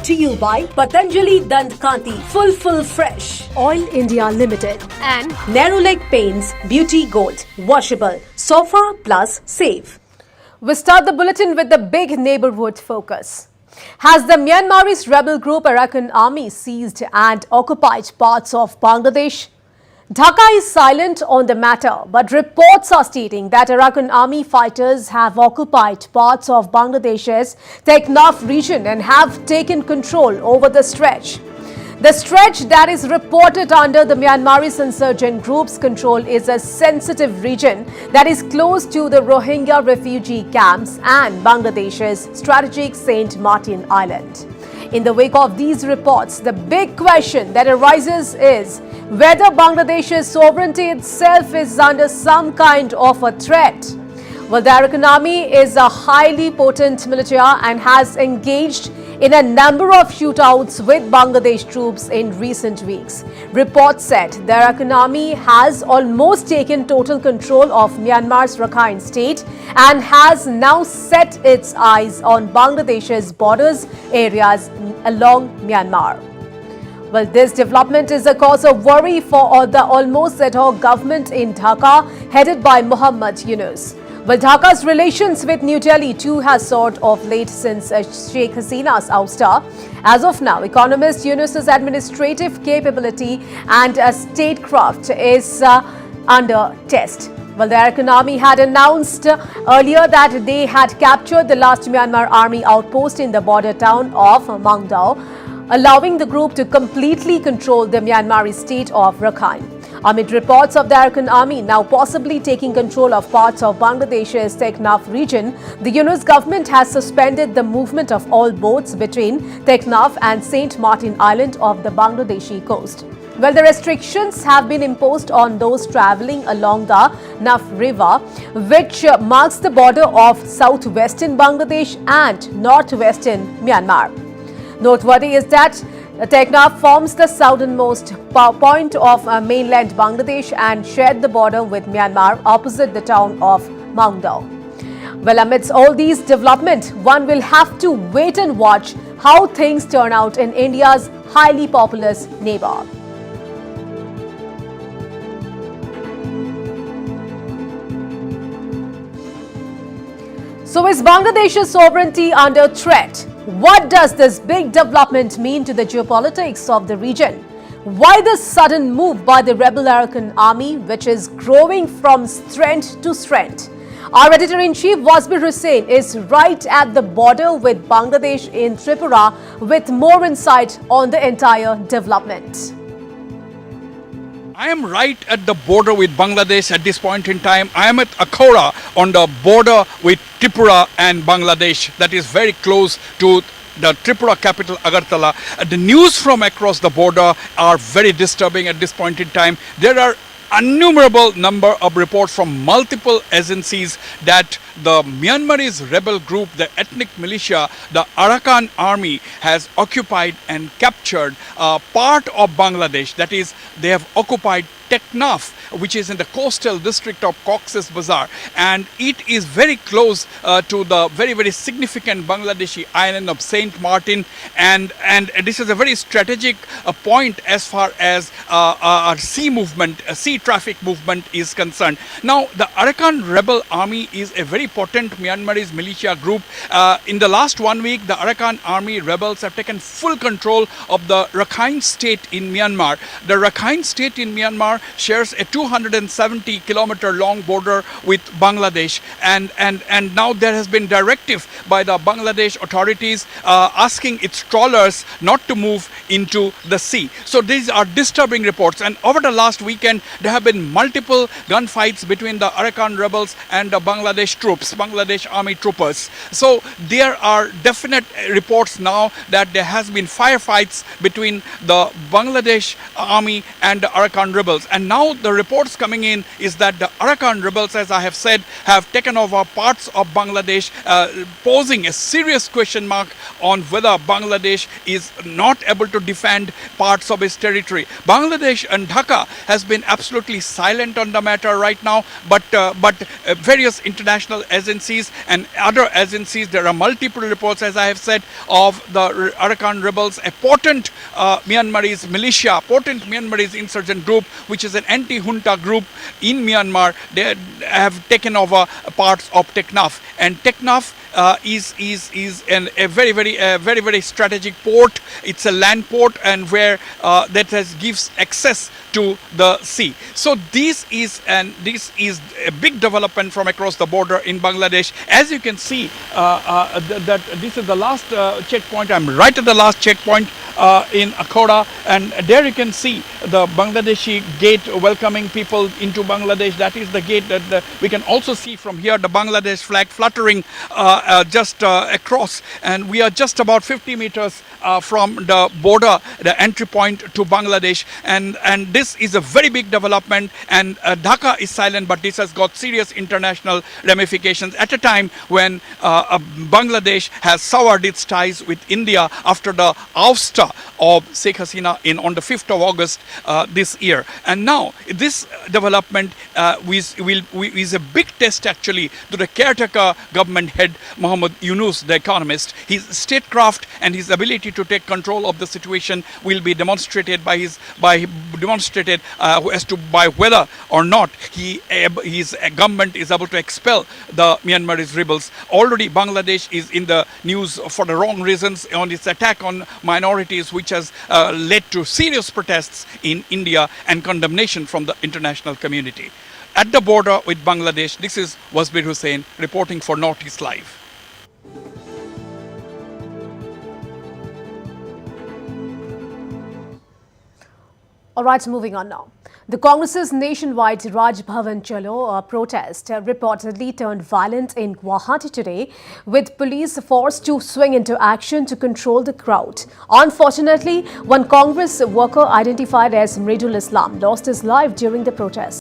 Brought to you by Patanjali Dant Kanti Full Fresh, Oil India Limited, and Nerolac Paints Beauty Gold, washable, sofa plus save. We start the bulletin with the big neighborhood focus. Has the Myanmarese rebel group Arakan Army seized and occupied parts of Bangladesh? Dhaka is silent on the matter, but reports are stating that Arakan Army fighters have occupied parts of Bangladesh's Teknaf region and have taken control over the stretch. The stretch that is reported under the Myanmarese insurgent group's control is a sensitive region that is close to the Rohingya refugee camps and Bangladesh's strategic Saint Martin Island. In the wake of these reports, the big question that arises is whether Bangladesh's sovereignty itself is under some kind of a threat. Well, the Arakan Army is a highly potent militia and has engaged in a number of shootouts with Bangladesh troops in recent weeks. Reports said the Arakan Army has almost taken total control of Myanmar's Rakhine state and has now set its eyes on Bangladesh's borders areas along Myanmar. Well, this development is a cause of worry for the almost ad-hoc government in Dhaka, headed by Muhammad Yunus. Well, Dhaka's relations with New Delhi too has soared of late since Sheikh Hasina's ouster. As of now, economist Yunus's administrative capability and statecraft is under test. Well, the Arakan Army had announced earlier that they had captured the last Myanmar army outpost in the border town of Maungdaw, allowing the group to completely control the Myanmar state of Rakhine. Amid reports of the Arakan Army now possibly taking control of parts of Bangladesh's Teknaf region, the Yunus government has suspended the movement of all boats between Teknaf and Saint Martin Island of the Bangladeshi coast. Well, the restrictions have been imposed on those travelling along the Naf River, which marks the border of southwestern Bangladesh and northwestern Myanmar. Noteworthy is that Teknaf forms the southernmost point of mainland Bangladesh and shared the border with Myanmar opposite the town of Maungdaw. Well, amidst all these developments, one will have to wait and watch how things turn out in India's highly populous neighbor. So is Bangladesh's sovereignty under threat? What does this big development mean to the geopolitics of the region? Why this sudden move by the rebel Arakan Army, which is growing from strength to strength? Our editor-in-chief Wasbir Hussain is right at the border with Bangladesh in Tripura with more insight on the entire development. I am right at the border with Bangladesh at this point in time. I am at Akhora on the border with Tripura and Bangladesh, that is very close to the Tripura capital Agartala. The news from across the border are very disturbing at this point in time. There are innumerable number of reports from multiple agencies that the Myanmarese rebel group, the ethnic militia, the Arakan Army, has occupied and captured part of Bangladesh. That is, they have occupied Teknaf, which is in the coastal district of Cox's Bazar, and it is very close to the very significant Bangladeshi island of Saint Martin, and this is a very strategic point as far as our sea traffic movement is concerned. Now, the Arakan Rebel Army is a very potent Myanmarese militia group. In the last 1 week, the Arakan Army rebels have taken full control of the Rakhine state in Myanmar. The Rakhine state in Myanmar shares a 270-kilometer long border with Bangladesh, and now there has been directive by the Bangladesh authorities asking its trawlers not to move into the sea. So these are disturbing reports, and over the last weekend there have been multiple gunfights between the Arakan rebels and the Bangladesh troops, Bangladesh army troopers. So there are definite reports now that there has been firefights between the Bangladesh army and the Arakan rebels, and now the reports coming in is that the Arakan rebels, as I have said, have taken over parts of Bangladesh, posing a serious question mark on whether Bangladesh is not able to defend parts of its territory. Bangladesh and Dhaka has been absolutely silent on the matter right now, but various international agencies and other agencies. There are multiple reports, as I have said, of the Arakan rebels, a potent Myanmarese militia, potent Myanmarese insurgent group, which is an anti-junta group in Myanmar. They have taken over parts of Teknaf, and Teknaf is a very strategic port. It's a land port, and where that gives access to the sea. So this is a big development from across the border in Bangladesh. As you can see, that this is the last checkpoint. I'm right at the last checkpoint in Akhora, and there you can see the Bangladeshi gate welcoming people into Bangladesh. That is the gate that we can also see from here the Bangladesh flag fluttering just across, and we are just about 50 meters from the border, the entry point to Bangladesh, and this is a very big development. And Dhaka is silent, but this has got serious international ramifications at a time when Bangladesh has soured its ties with India after the ouster of Sheikh Hasina on the 5th of August this year. And now this development is a big test actually to the caretaker government head Muhammad Yunus, the economist. His statecraft and his ability to take control of the situation will be demonstrated by whether or not his government is able to expel the Myanmarese rebels. Already Bangladesh is in the news for the wrong reasons on its attack on minorities, which has led to serious protests in India and condemnation from the international community. At the border with Bangladesh, this is Wasbir Hussain reporting for Northeast Live. All right, moving on now. The Congress's nationwide Raj Bhavan Chalo protest reportedly turned violent in Guwahati today, with police forced to swing into action to control the crowd. Unfortunately, one Congress worker identified as Mridul Islam lost his life during the protest.